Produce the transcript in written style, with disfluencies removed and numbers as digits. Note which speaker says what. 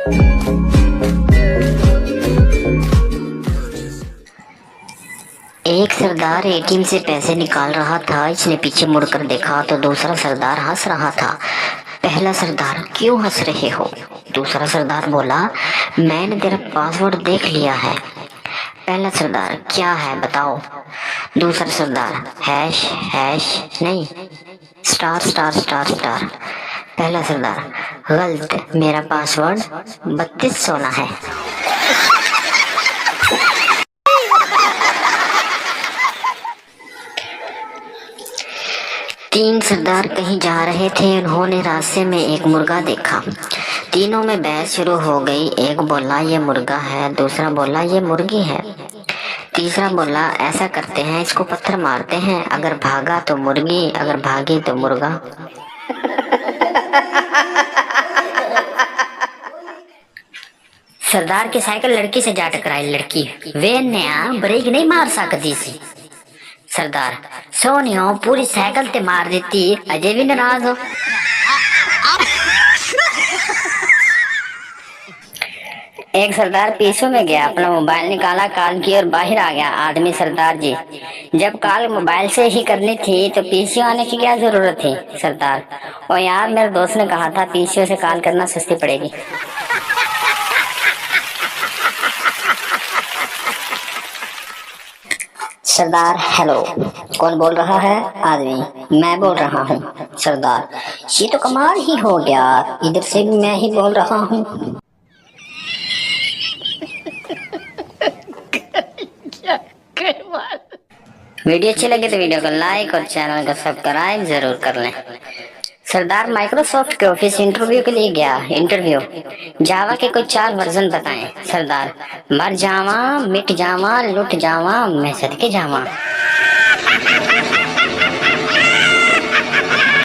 Speaker 1: एक सरदार एटीएम से पैसे निकाल रहा था। इसने पीछे मुड़कर देखा तो दूसरा सरदार हंस रहा था। पहला सरदार, क्यों हंस रहे हो? दूसरा सरदार बोला, मैंने तेरा पासवर्ड देख लिया है। पहला सरदार, क्या है बताओ? दूसरा सरदार, हैश हैश नहीं, स्टार स्टार स्टार स्टार। पहला सरदार, गलत, मेरा पासवर्ड 3216 है। तीन सरदार कहीं जा रहे थे। उन्होंने रास्ते में एक मुर्गा देखा। तीनों में बहस शुरू हो गई। एक बोला ये मुर्गा है, दूसरा बोला ये मुर्गी है, तीसरा बोला ऐसा करते हैं इसको पत्थर मारते हैं, अगर भागा तो मुर्गी, अगर भागी तो मुर्गा। सरदार की साइकिल लड़की से जा टकराई। लड़की, वे नया ब्रेक नहीं मार सकती सी। सरदार, सोनियो पूरी साइकिल ते मार देती, अजय भी नाराज हो। एक सरदार पीछू में गया, अपना मोबाइल निकाला, कॉल की और बाहर आ गया। आदमी, सरदार जी, जब कॉल मोबाइल से ही करनी थी तो पीछे आने की क्या जरूरत थी? सरदार, और यार मेरे दोस्त ने कहा था पीछे से कॉल करना सस्ती पड़ेगी। सरदार, हेलो, कौन बोल रहा है? आदमी, मैं बोल रहा हूँ। सरदार, ये तो कमाल ही हो गया, इधर से भी मैं ही बोल रहा हूँ। वीडियो अच्छी लगे तो वीडियो को लाइक और चैनल को सब्सक्राइब जरूर कर लें। सरदार माइक्रोसॉफ्ट के ऑफिस इंटरव्यू के लिए गया। इंटरव्यू, जावा के कुछ 4 वर्जन बताएं। सरदार, मर जावा, मिट जावा, लुट जावा, मैं सदके जावा।